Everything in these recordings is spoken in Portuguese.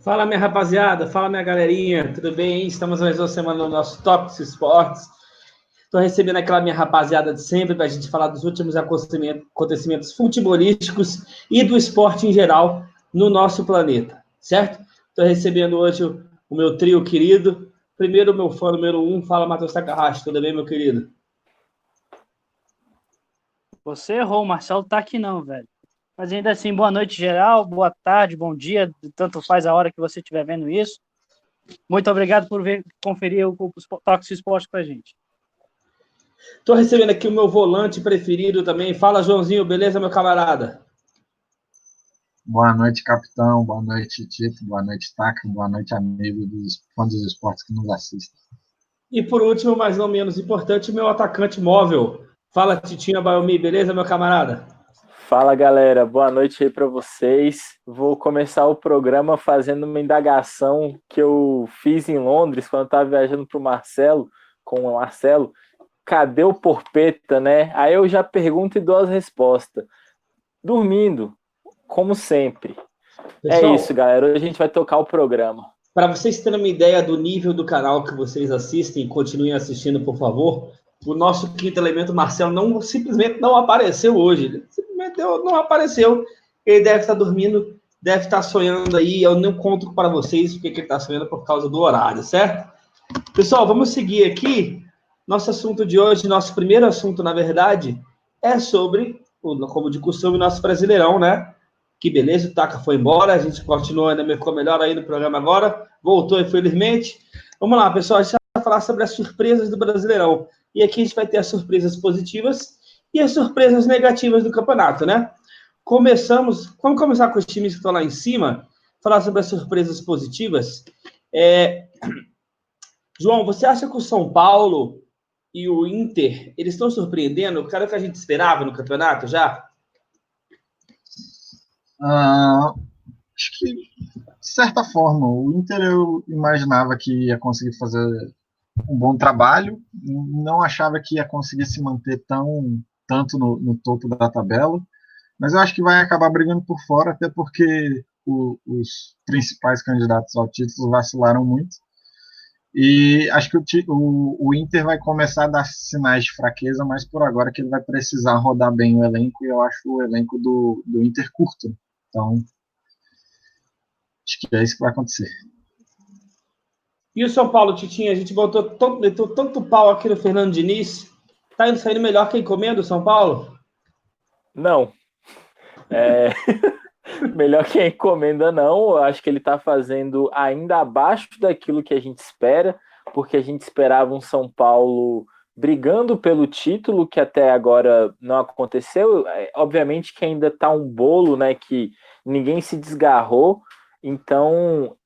Fala, minha rapaziada, fala, minha galerinha, tudo bem? Estamos mais uma semana no nosso Tópicos Esportes. Estou recebendo aquela minha rapaziada de sempre para a gente falar dos últimos acontecimentos futebolísticos e do esporte em geral no nosso planeta, certo? Estou recebendo hoje o meu trio querido. Primeiro, o meu fã número 1, fala, Matheus Takahashi, tudo bem, meu querido? Você errou, o Marcelo tá aqui não, velho. Mas ainda assim, boa noite geral, boa tarde, bom dia, tanto faz a hora que você estiver vendo isso. Muito obrigado por conferir o Tox Esporte com a gente. Estou recebendo aqui o meu volante preferido também. Fala, Joãozinho, beleza, meu camarada? Boa noite, capitão. Boa noite, Tito. Boa noite, Taca. Boa noite, amigo dos fãs dos esportes que nos assistem. E por último, mas não menos importante, meu atacante móvel. Fala, Titinha Bayomi, beleza, meu camarada? Fala, galera. Boa noite aí para vocês. Vou começar o programa fazendo uma indagação que eu fiz em Londres quando estava viajando com o Marcelo. Cadê o Porpeta, né? Aí eu já pergunto e dou as respostas. Dormindo, como sempre. Pessoal, É isso, galera. Hoje a gente vai tocar o programa. para vocês terem uma ideia do nível do canal que vocês assistem, continuem assistindo, por favor. O nosso quinto elemento, Marcelo, simplesmente não apareceu hoje. Ele simplesmente não apareceu. Ele deve estar dormindo, deve estar sonhando aí. Eu não conto para vocês porque ele está sonhando por causa do horário, certo? Pessoal, vamos seguir aqui. Nosso assunto de hoje, nosso primeiro assunto, na verdade, é sobre, como de costume, nosso Brasileirão, né? Que beleza, o Taka foi embora, a gente continua, ainda ficou melhor aí no programa agora, voltou, infelizmente. Vamos lá, pessoal, a gente vai falar sobre as surpresas do Brasileirão. E aqui a gente vai ter as surpresas positivas e as surpresas negativas do campeonato, né? Vamos começar com os times que estão lá em cima, falar sobre as surpresas positivas. João, você acha que o São Paulo e o Inter, eles estão surpreendendo? Cara, o que a gente esperava no campeonato já? Acho que, de certa forma, o Inter eu imaginava que ia conseguir fazer um bom trabalho, não achava que ia conseguir se manter tanto no topo da tabela, mas eu acho que vai acabar brigando por fora, até porque os principais candidatos ao título vacilaram muito. E acho que o Inter vai começar a dar sinais de fraqueza, mas por agora que ele vai precisar rodar bem o elenco, e eu acho o elenco do Inter curto. Então, acho que é isso que vai acontecer. E o São Paulo, Titinha, a gente botou tanto pau aqui no Fernando Diniz. Tá indo saindo melhor que a encomenda, o São Paulo? Não. Melhor que a encomenda, não. Eu acho que ele está fazendo ainda abaixo daquilo que a gente espera, porque a gente esperava um São Paulo brigando pelo título, que até agora não aconteceu. Obviamente que ainda está um bolo, né, que ninguém se desgarrou. Então,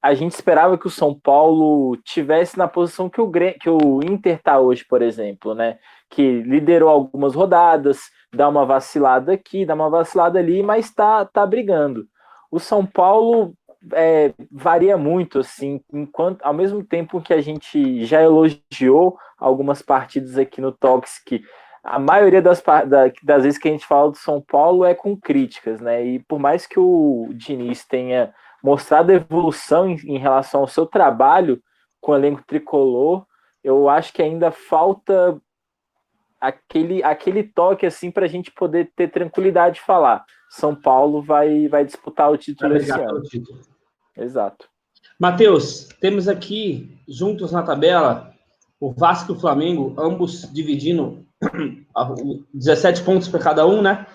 a gente esperava que o São Paulo tivesse na posição que o Inter está hoje, por exemplo, né, que liderou algumas rodadas, dá uma vacilada aqui, dá uma vacilada ali, mas tá brigando. O São Paulo varia muito, assim, ao mesmo tempo que a gente já elogiou algumas partidas aqui no Talks, que a maioria das vezes que a gente fala do São Paulo é com críticas, né? E por mais que o Diniz tenha mostrado evolução em relação ao seu trabalho com o elenco tricolor, eu acho que ainda falta aquele toque assim para a gente poder ter tranquilidade de falar. São Paulo vai disputar o título esse ano. Exato. Matheus, temos aqui juntos na tabela o Vasco e o Flamengo, ambos dividindo 17 pontos para cada um, né?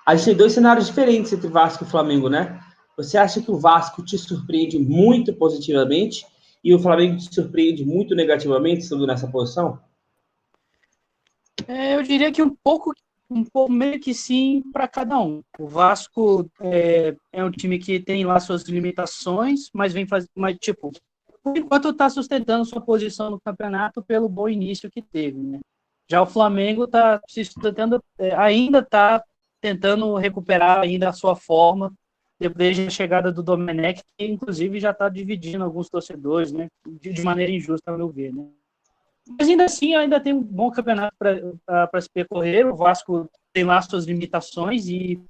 A gente tem dois cenários diferentes entre Vasco e Flamengo, né? Você acha que o Vasco te surpreende muito positivamente e o Flamengo te surpreende muito negativamente, estando nessa posição? Eu diria que um pouco meio que sim para cada um. O Vasco é um time que tem lá suas limitações, mas vem fazendo, mas tipo, por enquanto está sustentando sua posição no campeonato pelo bom início que teve, né? Já o Flamengo está se sustentando, ainda está tentando recuperar ainda a sua forma desde a chegada do Domenech, que inclusive já está dividindo alguns torcedores, né? De maneira injusta, ao meu ver, né? Mas ainda assim, ainda tem um bom campeonato para se percorrer. O Vasco tem lá suas limitações e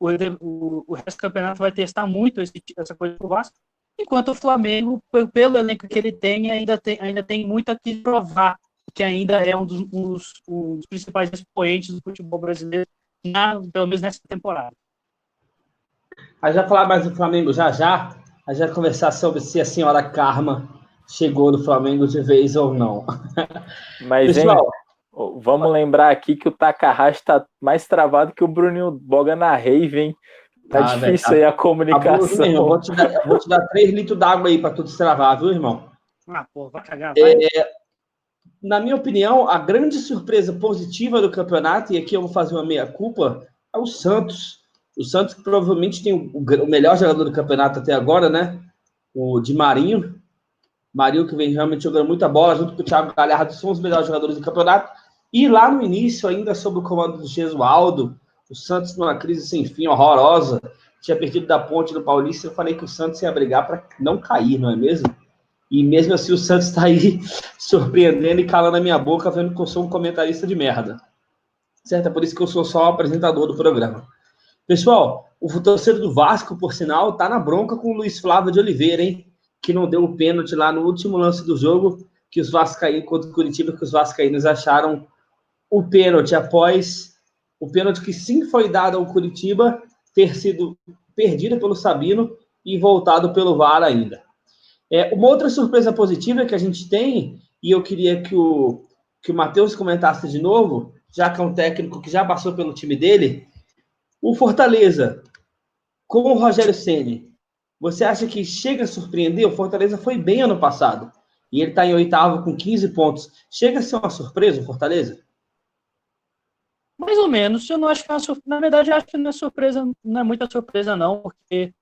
o resto do campeonato vai testar muito essa coisa do Vasco. enquanto o Flamengo, pelo elenco que ele tem, ainda tem muito a que provar, que ainda é um dos principais expoentes do futebol brasileiro, pelo menos nessa temporada. A gente vai falar mais do Flamengo já. A gente vai conversar sobre se a senhora Karma chegou no Flamengo de vez ou não. Mas, pessoal, vamos lembrar aqui que o Takahashi está mais travado que o Bruninho Boga na rave, hein? Tá difícil aí a comunicação. Eu vou te dar 3 litros d'água aí para tu destravar, viu, irmão? Pô, vai cagar, vai. Na minha opinião, a grande surpresa positiva do campeonato, e aqui eu vou fazer uma meia-culpa, é o Santos. O Santos que provavelmente tem o melhor jogador do campeonato até agora, né? O Di Marinho. Marinho que vem realmente jogando muita bola, junto com o Thiago Galhardo, são os melhores jogadores do campeonato. E lá no início, ainda sob o comando do Gesualdo, o Santos numa crise sem fim, horrorosa, tinha perdido da Ponte no Paulista, eu falei que o Santos ia brigar para não cair, não é mesmo? E mesmo assim o Santos está aí surpreendendo e calando a minha boca, vendo que eu sou um comentarista de merda. Certo? É por isso que eu sou só o apresentador do programa. Pessoal, o torcedor do Vasco, por sinal, tá na bronca com o Luiz Flávio de Oliveira, hein? Que não deu o pênalti lá no último lance do jogo, que os vascaínos contra o Curitiba, que os vascaínos acharam o pênalti após o pênalti que sim foi dado ao Curitiba ter sido perdido pelo Sabino e voltado pelo VAR ainda. Uma outra surpresa positiva que a gente tem, e eu queria que o Matheus comentasse de novo, já que é um técnico que já passou pelo time dele, o Fortaleza, com o Rogério Ceni, você acha que chega a surpreender? O Fortaleza foi bem ano passado, e ele está em 8º com 15 pontos. Chega a ser uma surpresa o Fortaleza? Mais ou menos. Eu não acho que é uma surpresa. Na verdade, eu acho que não é surpresa, não é muita surpresa, não, porque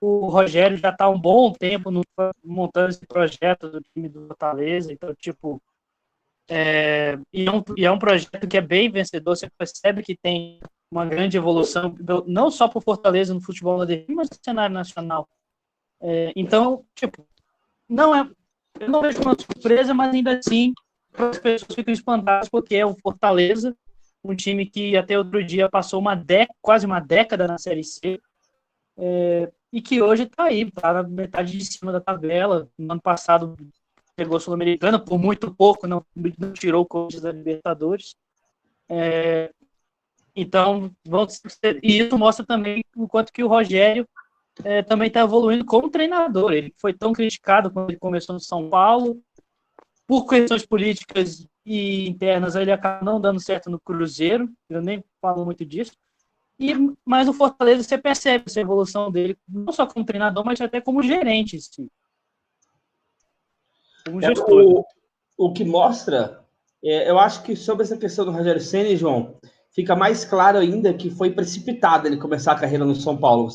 o Rogério já está há um bom tempo montando esse projeto do time do Fortaleza. Então, tipo, e é um projeto que é bem vencedor. Você percebe que tem uma grande evolução, não só para o Fortaleza no futebol nordestino, mas no cenário nacional. Então, tipo, eu não vejo uma surpresa, mas ainda assim as pessoas ficam espantadas porque é o Fortaleza, um time que até outro dia passou quase uma década na Série C, e que hoje está aí, está na metade de cima da tabela. No ano passado pegou a Sul-Americana, por muito pouco, não tirou o Corinthians da Libertadores. Então, e isso mostra também o quanto que o Rogério também está evoluindo como treinador. Ele foi tão criticado quando ele começou no São Paulo, por questões políticas e internas, ele acaba não dando certo no Cruzeiro, eu nem falo muito disso, mas o Fortaleza, você percebe essa evolução dele, não só como treinador, mas até como gerente, sim. Como gestor. O que mostra, eu acho que sobre essa questão do Rogério Ceni, João, fica mais claro ainda que foi precipitado ele começar a carreira no São Paulo.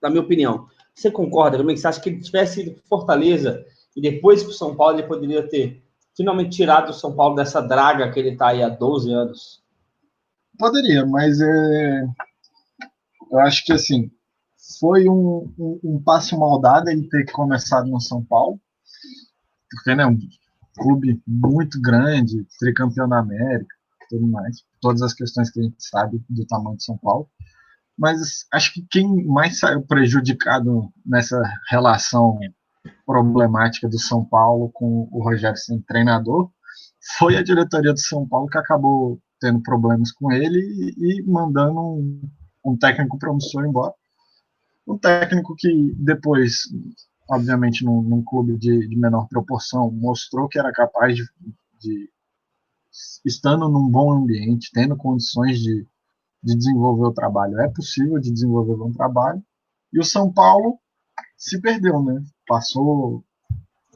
Na minha opinião, você concorda comigo? Você acha que ele tivesse ido para Fortaleza e depois para o São Paulo ele poderia ter finalmente tirado o São Paulo dessa draga que ele está aí há 12 anos? Poderia, mas eu acho que assim foi um passo mal dado ele ter começado no São Paulo, porque né, um clube muito grande, tricampeão da América, tudo mais, todas as questões que a gente sabe do tamanho de São Paulo. Mas acho que quem mais saiu prejudicado nessa relação problemática do São Paulo com o Rogério sendo treinador foi a diretoria do São Paulo, que acabou tendo problemas com ele e mandando um técnico promissor embora. Um técnico que depois, obviamente, num clube de menor proporção, mostrou que era capaz de estando num bom ambiente, tendo condições de desenvolver o trabalho. É possível de desenvolver um bom trabalho. E o São Paulo se perdeu, né?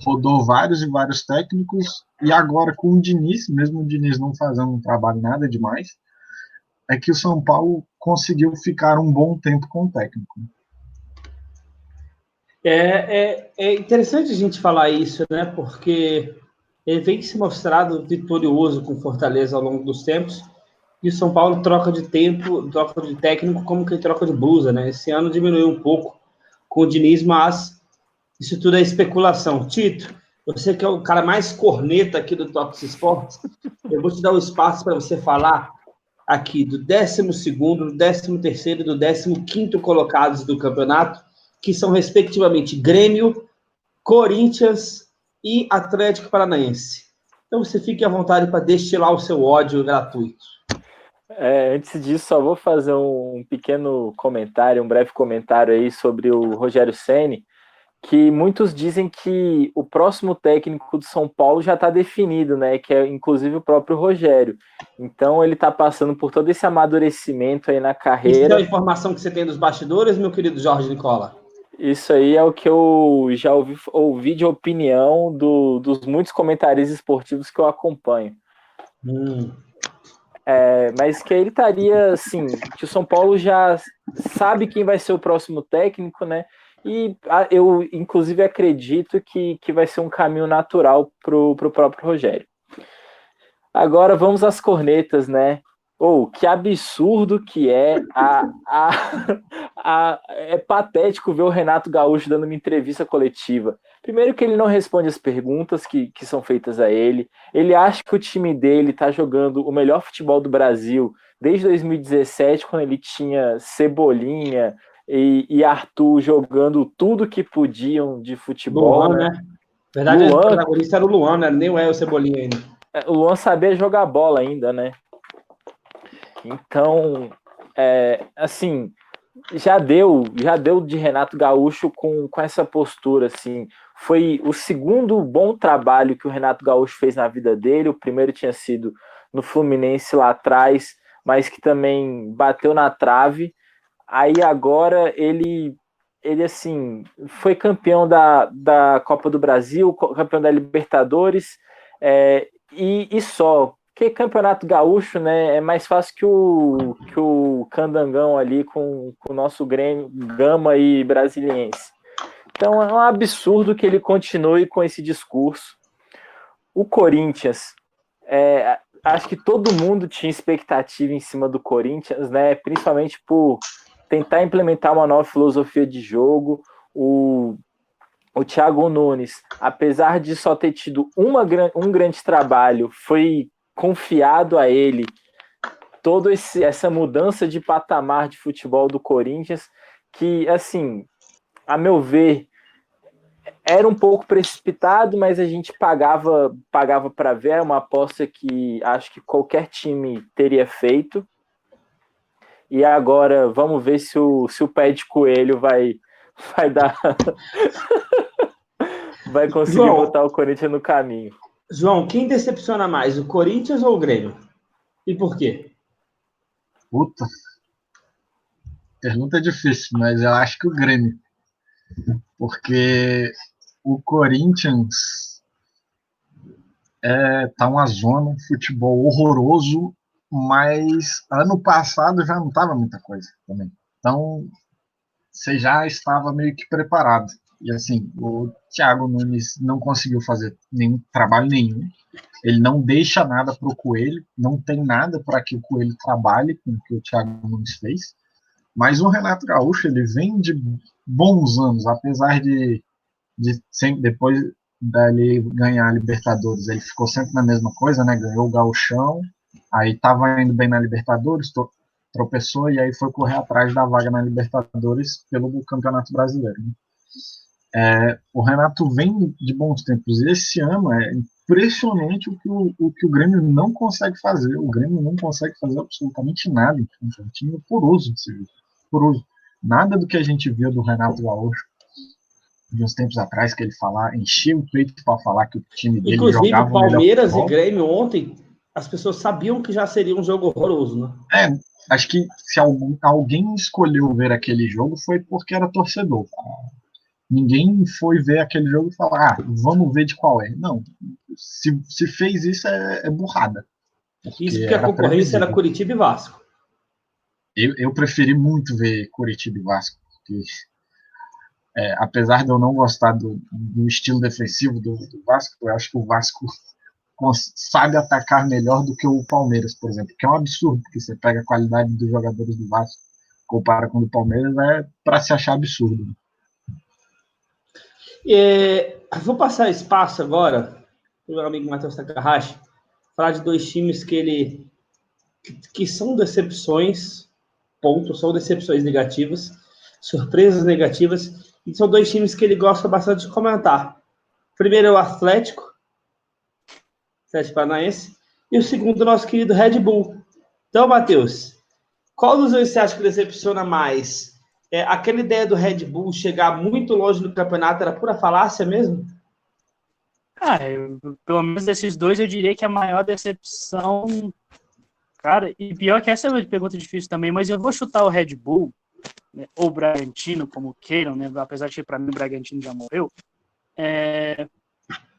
Rodou vários e vários técnicos, e agora com o Diniz, mesmo o Diniz não fazendo um trabalho nada demais, é que o São Paulo conseguiu ficar um bom tempo com o técnico. É interessante a gente falar isso, né? Porque ele vem se mostrado vitorioso com Fortaleza ao longo dos tempos, e o São Paulo troca de técnico como que troca de blusa, né? Esse ano diminuiu um pouco com o Diniz, mas isso tudo é especulação. Tito, você que é o cara mais corneta aqui do Tox Sports, eu vou te dar um espaço para você falar aqui do 12º, do 13º e do 15º colocados do campeonato, que são, respectivamente, Grêmio, Corinthians e Atlético Paranaense. Então, você fique à vontade para destilar o seu ódio gratuito. Antes disso, só vou fazer um pequeno comentário, um breve comentário aí sobre o Rogério Ceni, que muitos dizem que o próximo técnico do São Paulo já está definido, né? Que é inclusive o próprio Rogério. Então ele está passando por todo esse amadurecimento aí na carreira. Isso é a informação que você tem dos bastidores, meu querido Jorge Nicola? Isso aí é o que eu já ouvi de opinião dos muitos comentaristas esportivos que eu acompanho. Mas que ele estaria, assim, que o São Paulo já sabe quem vai ser o próximo técnico, né? E eu, inclusive, acredito que vai ser um caminho natural para o próprio Rogério. Agora vamos às cornetas, né? Que absurdo que é é patético ver o Renato Gaúcho dando uma entrevista coletiva. Primeiro que ele não responde as perguntas que são feitas a ele. Ele acha que o time dele está jogando o melhor futebol do Brasil desde 2017, quando ele tinha Cebolinha e Arthur jogando tudo que podiam de futebol. Luan, né? Na verdade, o protagonista era o Luan, né? Nem o Cebolinha ainda. O Luan sabia jogar bola ainda, né? Então, assim, já deu de Renato Gaúcho com essa postura, assim. Foi o segundo bom trabalho que o Renato Gaúcho fez na vida dele. O primeiro tinha sido no Fluminense lá atrás, mas que também bateu na trave. Aí agora ele assim, foi campeão da Copa do Brasil, campeão da Libertadores, e só. Porque Campeonato Gaúcho, né, é mais fácil que o Candangão ali com o nosso Grêmio, Gama e Brasiliense. Então é um absurdo que ele continue com esse discurso. O Corinthians, acho que todo mundo tinha expectativa em cima do Corinthians, né, principalmente por tentar implementar uma nova filosofia de jogo. O Thiago Nunes, apesar de só ter tido um grande trabalho, foi confiado a ele toda essa mudança de patamar de futebol do Corinthians, que, assim, a meu ver, era um pouco precipitado, mas a gente pagava para ver, é uma aposta que acho que qualquer time teria feito. E agora vamos ver se o pé de coelho vai dar vai conseguir botar o Corinthians no caminho. João, quem decepciona mais, o Corinthians ou o Grêmio? E por quê? Puta. Pergunta difícil, mas eu acho que o Grêmio. Porque o Corinthians tá uma zona, um futebol horroroso, mas ano passado já não estava muita coisa também. Então, você já estava meio que preparado. E assim, o Thiago Nunes não conseguiu fazer trabalho nenhum. Ele não deixa nada para o Coelho, não tem nada para que o Coelho trabalhe com o que o Thiago Nunes fez. Mas o Renato Gaúcho, ele vem de bons anos, apesar de sempre, depois dele ganhar a Libertadores, ele ficou sempre na mesma coisa, né? Ganhou o Gauchão, aí estava indo bem na Libertadores, tropeçou e aí foi correr atrás da vaga na Libertadores pelo Campeonato Brasileiro. Né? O Renato vem de bons tempos. Esse ano é impressionante o que o Grêmio não consegue fazer. O Grêmio não consegue fazer absolutamente nada. É um time poroso. Poroso. Nada do que a gente viu do Renato Gaúcho de uns tempos atrás, que ele enchia o peito para falar que o time dele inclusive, jogava Palmeiras e Grêmio ontem, as pessoas sabiam que já seria um jogo horroroso, né? Acho que se alguém escolheu ver aquele jogo foi porque era torcedor. Ninguém foi ver aquele jogo e falar, vamos ver de qual é. Não, se fez isso é burrada. Isso porque a concorrência era Curitiba e Vasco. Eu preferi muito ver Curitiba e Vasco, porque apesar de eu não gostar do estilo defensivo do Vasco, eu acho que o Vasco sabe atacar melhor do que o Palmeiras, por exemplo, que é um absurdo, porque você pega a qualidade dos jogadores do Vasco, compara com o do Palmeiras, para se achar absurdo. Vou passar espaço agora para o meu amigo Matheus Takahashi falar de dois times que são decepções, são decepções negativas, surpresas negativas, E são dois times que ele gosta bastante de comentar. Primeiro é o Atlético Paranaense, e o segundo, nosso querido Red Bull. Então, Matheus, qual dos dois você acha que decepciona mais? Aquela ideia do Red Bull chegar muito longe no campeonato era pura falácia mesmo? Pelo menos desses dois, eu diria que a maior decepção... Cara, e pior que essa é uma pergunta difícil também, mas eu vou chutar o Red Bull, né, ou o Bragantino, como queiram, né, apesar de que para mim o Bragantino já morreu,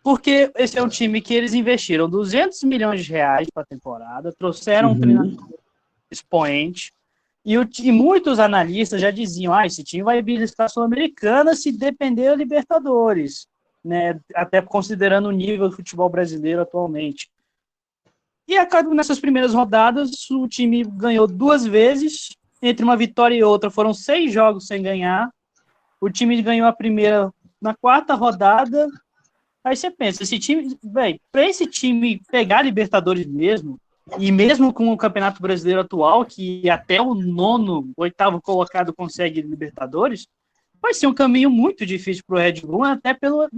porque esse é um time que eles investiram 200 milhões de reais para a temporada, trouxeram um treinador expoente, e muitos analistas já diziam, esse time vai beliscar a Sul-Americana se depender da Libertadores, né, até considerando o nível do futebol brasileiro atualmente. E nessas primeiras rodadas, o time ganhou 2 vezes, entre uma vitória e outra foram 6 jogos sem ganhar, o time ganhou a primeira na 4ª rodada. Aí você pensa, esse time, para esse time pegar a Libertadores mesmo, e mesmo com o Campeonato Brasileiro atual, que até o 9º, 8º colocado consegue Libertadores, vai ser um caminho muito difícil para o Red Bull,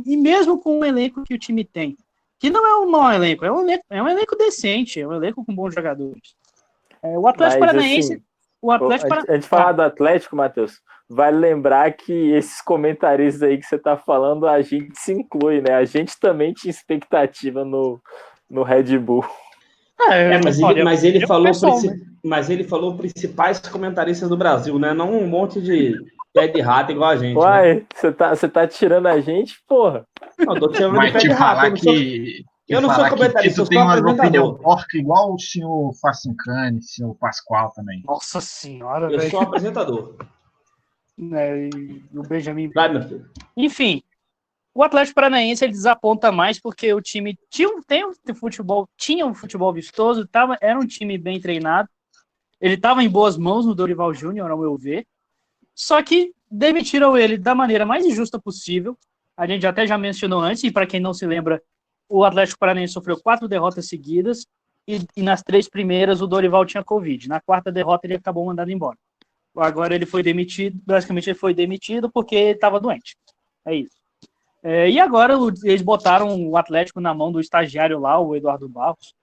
e mesmo com o elenco que o time tem, que não é um mau elenco, é um elenco decente, é um elenco com bons jogadores. O Atlético Paranaense... Assim, antes de falar do Atlético, Matheus, vale lembrar que esses comentaristas aí que você está falando, a gente se inclui, né? A gente também tinha expectativa no Red Bull. Mas ele falou principais comentaristas do Brasil, né? Não um monte de pé de rato igual a gente. Uai, né? Você tá tirando a gente, porra? Não, tô tirando de pé de rato. Eu não sou comentarista, eu sou tem uma opinião apresentador. porca igual o senhor Facincani, o senhor Pascoal também. Nossa senhora, velho. Eu sou apresentador. E o Benjamin... Vai, meu filho. Enfim, o Atlético Paranaense ele desaponta mais porque o time tinha um futebol vistoso, era um time bem treinado, ele estava em boas mãos no Dorival Júnior, ao meu ver, só que demitiram ele da maneira mais injusta possível. A gente até já mencionou antes, e para quem não se lembra, o Atlético Paranaense sofreu 4 derrotas seguidas, e nas 3 primeiras o Dorival tinha Covid. Na 4ª derrota ele acabou mandado embora. Agora ele foi demitido, basicamente ele foi demitido porque ele estava doente. É isso. E agora eles botaram o Atlético na mão do estagiário lá, o Eduardo Barros,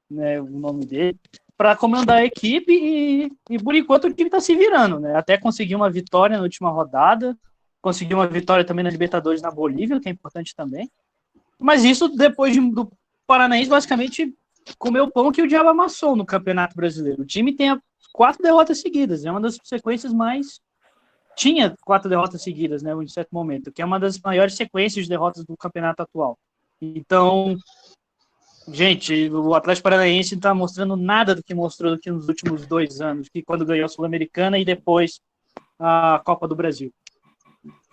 né, o nome dele, para comandar a equipe, e por enquanto o time está se virando, né? Até conseguiu uma vitória na última rodada, conseguiu uma vitória também na Libertadores na Bolívia, que é importante também. Mas isso depois do Paranaense basicamente comeu pão que o diabo amassou no Campeonato Brasileiro. O time tem 4 derrotas seguidas, é uma das sequências mais... Tinha 4 derrotas seguidas, né, em certo momento, que é uma das maiores sequências de derrotas do campeonato atual. Então, gente, o Atlético Paranaense não está mostrando nada do que mostrou aqui nos últimos 2 anos, que quando ganhou a Sul-Americana e depois a Copa do Brasil.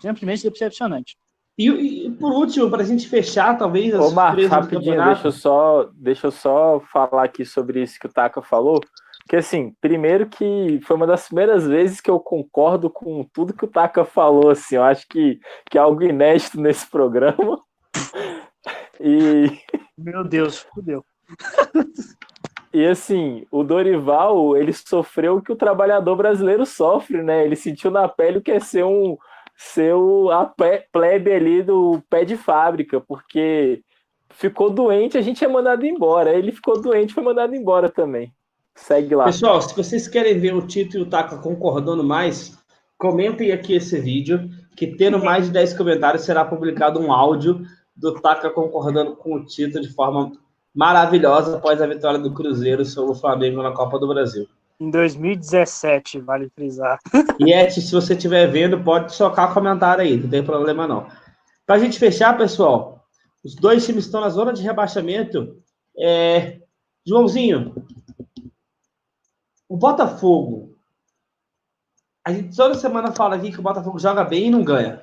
Simplesmente decepcionante. E por último, para a gente fechar, talvez, as surpresas rapidinho, do campeonato... deixa eu só falar aqui sobre isso que o Taka falou. Porque, assim, primeiro que foi uma das primeiras vezes que eu concordo com tudo que o Taka falou, assim, eu acho que é algo inédito nesse programa. Meu Deus, fudeu. E, assim, o Dorival, ele sofreu o que o trabalhador brasileiro sofre, né? Ele sentiu na pele o que é ser a plebe ali do pé de fábrica, porque ficou doente, a gente é mandado embora. Ele ficou doente, foi mandado embora também. Segue lá. Pessoal, se vocês querem ver o Tito e o Taka concordando mais, comentem aqui esse vídeo, que tendo mais de 10 comentários, será publicado um áudio do Taka concordando com o Tito de forma maravilhosa após a vitória do Cruzeiro sobre o Flamengo na Copa do Brasil. Em 2017, vale frisar. E se você estiver vendo, pode socar comentário aí, não tem problema não. Para a gente fechar, pessoal, os 2 times estão na zona de rebaixamento. Joãozinho, o Botafogo, a gente toda semana fala aqui que o Botafogo joga bem e não ganha.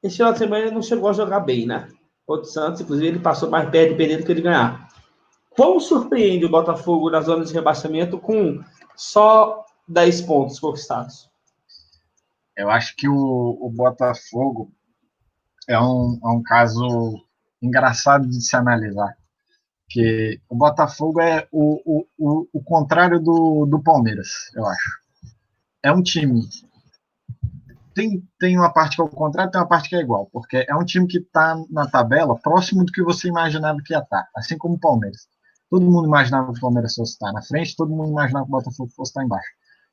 Esse final de semana ele não chegou a jogar bem, né? O Santos, inclusive, ele passou mais perto de perder do que ele ganhar. Como surpreende o Botafogo na zona de rebaixamento com só 10 pontos conquistados? Eu acho que o Botafogo é um caso engraçado de se analisar. Porque o Botafogo é o contrário do Palmeiras, eu acho. É um time tem uma parte que é o contrário, tem uma parte que é igual, porque é um time que está na tabela próximo do que você imaginava que ia estar, assim como o Palmeiras. Todo mundo imaginava que o Palmeiras fosse estar na frente, todo mundo imaginava que o Botafogo fosse estar embaixo.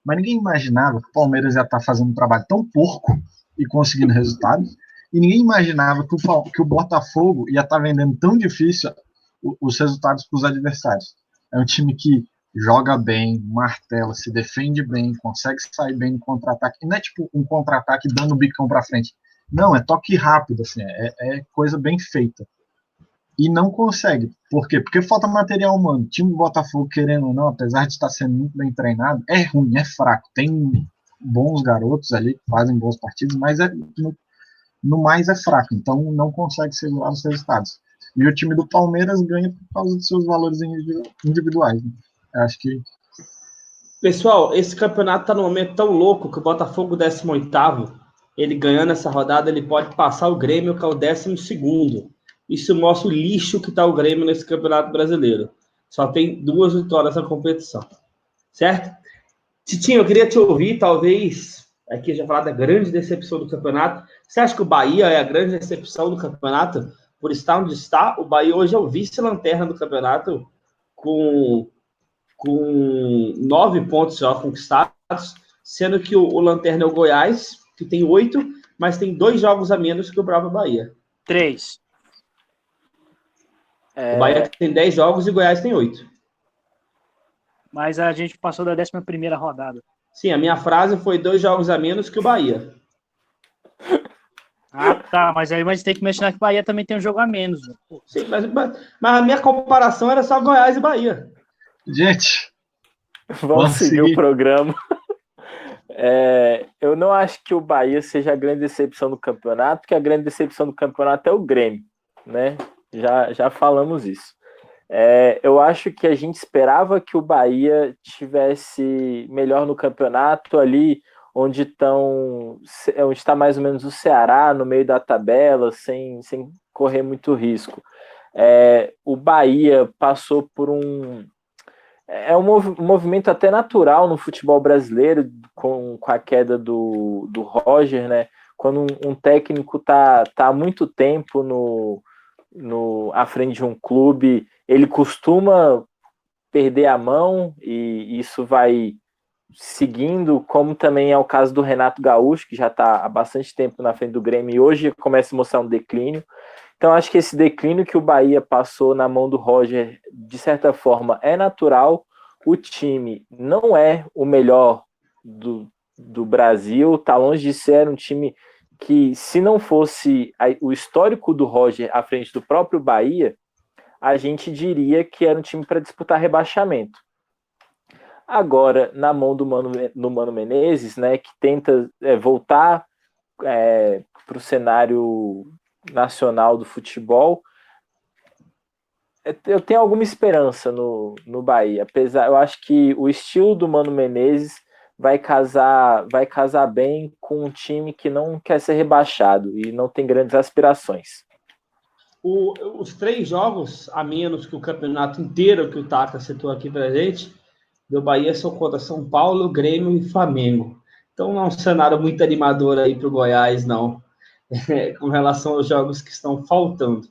Mas ninguém imaginava que o Palmeiras ia estar fazendo um trabalho tão porco e conseguindo resultados, e ninguém imaginava que o Botafogo ia estar vendendo tão difícil os resultados para os adversários. É um time que joga bem, martela, se defende bem, consegue sair bem no contra-ataque. E não é tipo um contra-ataque dando o bicão para frente. Não, é toque rápido, assim, é coisa bem feita. E não consegue. Por quê? Porque falta material humano. O time do Botafogo, querendo ou não, apesar de estar sendo muito bem treinado, é ruim, é fraco. Tem bons garotos ali que fazem bons partidos, mas no mais é fraco. Então não consegue segurar os resultados. E o time do Palmeiras ganha por causa dos seus valores individuais. Né? Eu acho que. Pessoal, esse campeonato está num momento tão louco que o Botafogo, 18º, ele ganhando essa rodada, ele pode passar o Grêmio, que é o 12º. Isso mostra o lixo que está o Grêmio nesse campeonato brasileiro. Só tem 2 vitórias na competição. Certo? Titinho, eu queria te ouvir, talvez, aqui já falar da grande decepção do campeonato. Você acha que o Bahia é a grande decepção do campeonato? Por estar onde está, o Bahia hoje é o vice-lanterna do campeonato, com 9 pontos já conquistados, sendo que o lanterna é o Goiás, que tem 8, mas tem 2 jogos a menos que o próprio Bahia. 3. O Bahia tem 10 jogos e o Goiás tem 8. Mas a gente passou da 11ª rodada. Sim, a minha frase foi 2 jogos a menos que o Bahia. Ah, tá, mas aí tem que mencionar que o Bahia também tem um jogo a menos. Sim, mas a minha comparação era só Goiás e Bahia. Gente, vamos seguir o programa. Eu não acho que o Bahia seja a grande decepção do campeonato, porque a grande decepção do campeonato é o Grêmio, né? Já falamos isso. Eu acho que a gente esperava que o Bahia tivesse melhor no campeonato, ali onde está mais ou menos o Ceará, no meio da tabela, sem correr muito risco. O Bahia passou por um movimento até natural no futebol brasileiro, com a queda do Roger, né? Quando um técnico tá há muito tempo à frente de um clube, ele costuma perder a mão, e isso vai seguindo, como também é o caso do Renato Gaúcho, que já está há bastante tempo na frente do Grêmio e hoje começa a mostrar um declínio. Então acho que esse declínio que o Bahia passou na mão do Roger, de certa forma, é natural. O time não é o melhor do Brasil, está longe de ser um time que, se não fosse o histórico do Roger à frente do próprio Bahia, a gente diria que era um time para disputar rebaixamento. Agora, na mão do Mano Menezes, né, que tenta voltar para o cenário nacional do futebol, eu tenho alguma esperança no Bahia. Eu acho que o estilo do Mano Menezes vai casar bem com um time que não quer ser rebaixado e não tem grandes aspirações. Os 3 jogos a menos que o campeonato inteiro que o Tata citou aqui pra gente, do Bahia, são contra São Paulo, Grêmio e Flamengo. Então não é um cenário muito animador aí pro Goiás, não, com relação aos jogos que estão faltando.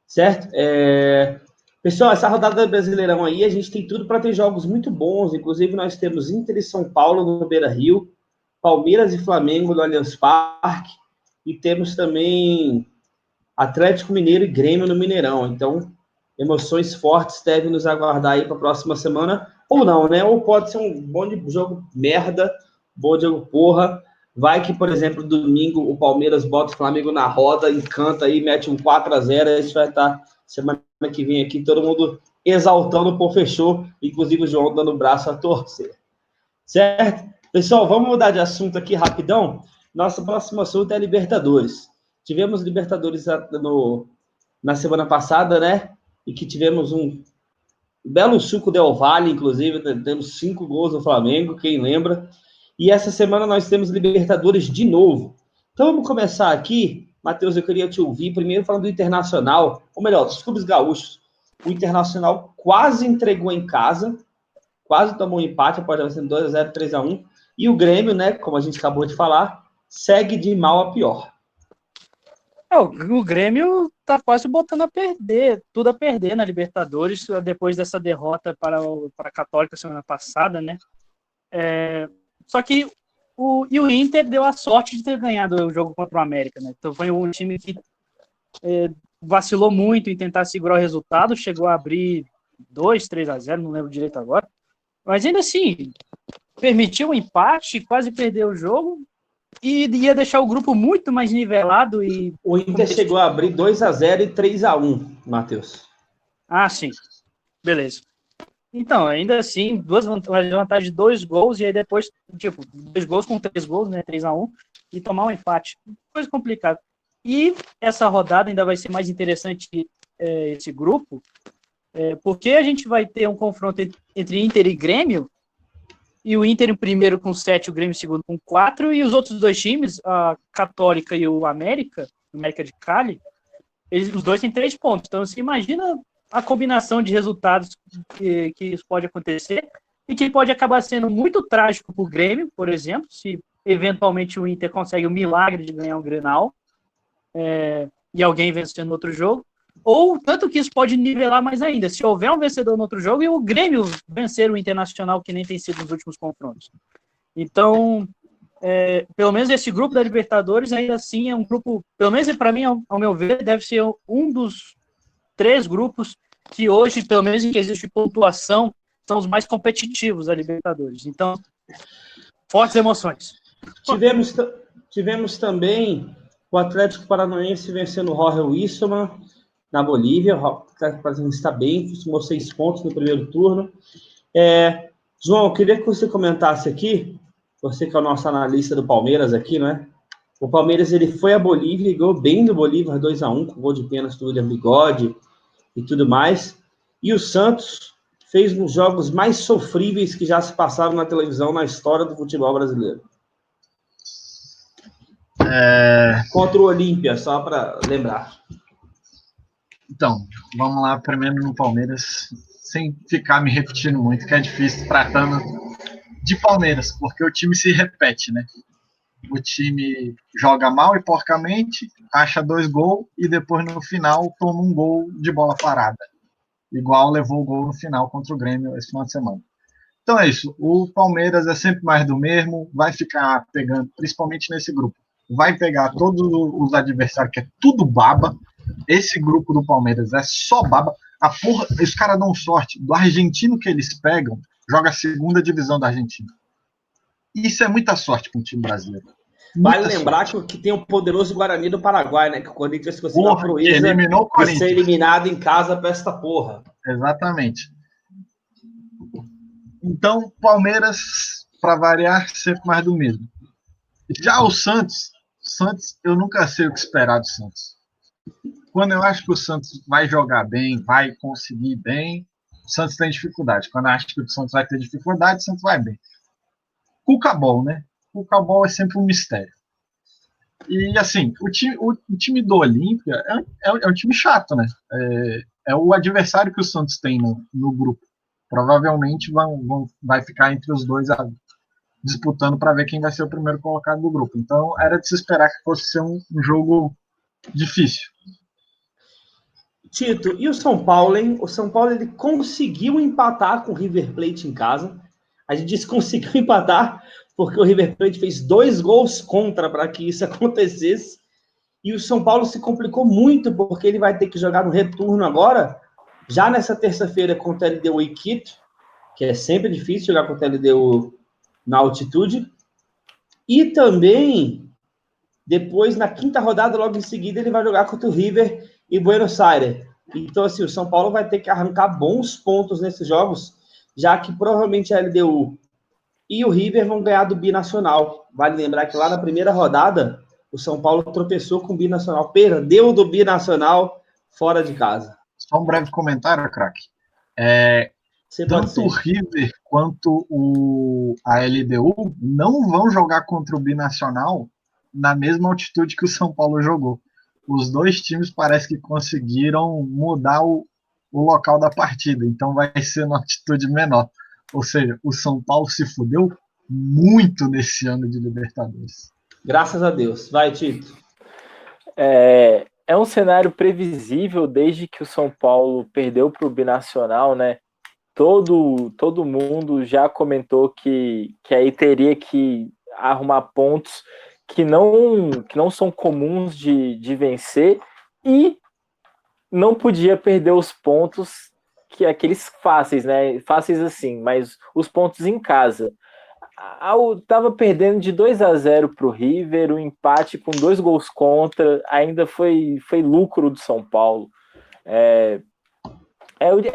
Certo? Pessoal, essa rodada do Brasileirão aí, a gente tem tudo para ter jogos muito bons. Inclusive, nós temos Inter e São Paulo no Beira-Rio, Palmeiras e Flamengo no Allianz Parque, e temos também Atlético Mineiro e Grêmio no Mineirão. Então, emoções fortes devem nos aguardar aí para a próxima semana, ou não, né? Ou pode ser um bom jogo merda, bom jogo porra. Vai que, por exemplo, domingo o Palmeiras bota o Flamengo na roda, encanta aí, mete um 4-0, a gente vai estar semana que vem aqui, todo mundo exaltando o fechou, inclusive o João dando o braço a torcer. Certo? Pessoal, vamos mudar de assunto aqui rapidão. Nosso próximo assunto é Libertadores. Tivemos Libertadores na semana passada, né? E que tivemos um belo suco Del Valle, inclusive, temos 5 gols do Flamengo, quem lembra. E essa semana nós temos Libertadores de novo. Então vamos começar aqui. Matheus, eu queria te ouvir primeiro falando do Internacional, ou melhor, dos clubes gaúchos. O Internacional quase entregou em casa, quase tomou um empate, após ser 2-0, 3-1. E o Grêmio, né, como a gente acabou de falar, segue de mal a pior. O Grêmio tá quase botando a perder, tudo a perder na Libertadores, depois dessa derrota para a Católica semana passada, né? Só que o Inter deu a sorte de ter ganhado o jogo contra o América, né? Então foi um time que vacilou muito em tentar segurar o resultado, chegou a abrir 2-3-0, não lembro direito agora, mas ainda assim, permitiu um empate, quase perdeu o jogo, e ia deixar o grupo muito mais nivelado. E o Inter chegou a abrir 2-0 e 3-1, Matheus. Ah, sim. Beleza. Então, ainda assim, duas vantagens de 2 gols, e aí depois, 2 gols com 3 gols, né? 3-1, e tomar um empate. Coisa complicada. E essa rodada ainda vai ser mais interessante, esse grupo, porque a gente vai ter um confronto entre Inter e Grêmio, e o Inter em primeiro com 7, o Grêmio em segundo com 4, e os outros dois times, a Católica e o América de Cali, os dois têm 3 pontos. Então, você imagina a combinação de resultados que isso pode acontecer, e que pode acabar sendo muito trágico para o Grêmio, por exemplo, se eventualmente o Inter consegue o milagre de ganhar um Grenal, e alguém vencendo no outro jogo, ou tanto que isso pode nivelar mais ainda, se houver um vencedor no outro jogo e o Grêmio vencer o Internacional, que nem tem sido nos últimos confrontos. Então, pelo menos esse grupo da Libertadores ainda assim é um grupo, pelo menos para mim, ao meu ver, deve ser um dos 3 grupos que hoje, pelo menos em que existe pontuação, são os mais competitivos da Libertadores. Então, fortes emoções. Tivemos também o Atlético Paranaense vencendo o Jorge Wilstermann na Bolívia. O Atlético Paranaense está bem, somou 6 pontos no primeiro turno. João, eu queria que você comentasse aqui, você que é o nosso analista do Palmeiras aqui, não é? O Palmeiras ele foi a Bolívia e ganhou bem do Bolívar 2-1, com gol de pênalti do William Bigode e tudo mais. E o Santos fez um dos jogos mais sofríveis que já se passaram na televisão na história do futebol brasileiro. Contra o Olímpia, só para lembrar. Então, vamos lá primeiro no Palmeiras, sem ficar me repetindo muito, que é difícil tratando de Palmeiras, porque o time se repete, né? O time joga mal e porcamente, acha 2 gols e depois no final toma um gol de bola parada. Igual levou o gol no final contra o Grêmio esse final de semana. Então é isso, o Palmeiras é sempre mais do mesmo, vai ficar pegando, principalmente nesse grupo, vai pegar todos os adversários, que é tudo baba. Esse grupo do Palmeiras é só baba. Os caras dão sorte. Do argentino que eles pegam, joga a segunda divisão da Argentina. Isso é muita sorte para um time brasileiro. Vale lembrar que tem o poderoso Guarani do Paraguai, né? Que o Corinthians conseguiu a proeza de ser eliminado em casa para esta porra. Exatamente. Então, Palmeiras, para variar, sempre mais do mesmo. Já o Santos, eu nunca sei o que esperar do Santos. Quando eu acho que o Santos vai jogar bem, vai conseguir bem, o Santos tem dificuldade. Quando eu acho que o Santos vai ter dificuldade, o Santos vai bem. Cucabol, né? Cucabol é sempre um mistério. E, assim, o time do Olímpia é um time chato, né? É o adversário que o Santos tem no grupo. Provavelmente vai ficar entre os dois disputando para ver quem vai ser o primeiro colocado do grupo. Então, era de se esperar que fosse ser um jogo difícil. Tito, e o São Paulo, hein? O São Paulo ele conseguiu empatar com o River Plate em casa. A gente disse que conseguiu empatar porque o River Plate fez 2 gols contra para que isso acontecesse. E o São Paulo se complicou muito porque ele vai ter que jogar no retorno agora, já nessa terça-feira contra a LDU e Quito, que é sempre difícil jogar contra a LDU na altitude. E também, depois, na 5ª rodada, logo em seguida, ele vai jogar contra o River e Buenos Aires. Então, assim, o São Paulo vai ter que arrancar bons pontos nesses jogos, já que provavelmente a LDU e o River vão ganhar do Binacional. Vale lembrar que lá na primeira rodada, o São Paulo tropeçou com o Binacional, perdeu do Binacional fora de casa. Só um breve comentário, craque. Tanto o River quanto a LDU não vão jogar contra o Binacional na mesma altitude que o São Paulo jogou. Os dois times parece que conseguiram mudar o local da partida, então vai ser uma altitude menor. Ou seja, o São Paulo se fudeu muito nesse ano de Libertadores. Graças a Deus. Vai, Tito. É um cenário previsível desde que o São Paulo perdeu para o Binacional, né? Todo mundo já comentou que aí teria que arrumar pontos que não são comuns de vencer e não podia perder os pontos que aqueles fáceis, né? Fáceis assim, mas os pontos em casa. Tava perdendo de 2-0 para o River, o empate com 2 gols contra, ainda foi lucro do São Paulo. É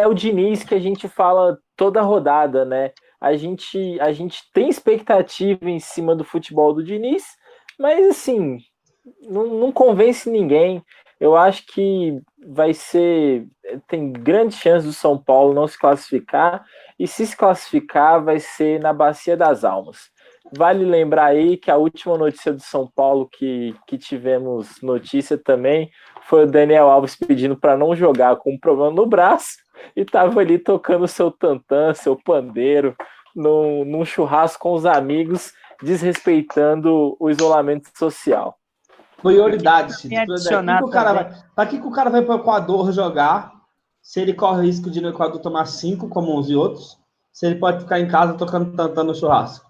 o Diniz que a gente fala toda rodada, né? A gente tem expectativa em cima do futebol do Diniz, mas assim, não convence ninguém. Eu acho que tem grande chance do São Paulo não se classificar, e se classificar vai ser na Bacia das Almas. Vale lembrar aí que a última notícia do São Paulo que tivemos notícia também foi o Daniel Alves pedindo para não jogar com um problema no braço e estava ali tocando seu tantã, seu pandeiro, num churrasco com os amigos, desrespeitando o isolamento social. Prioridade, Tito. Para que o cara vai para o Equador jogar, se ele corre risco de no Equador tomar 5, como uns e outros, se ele pode ficar em casa tocando tantã no churrasco?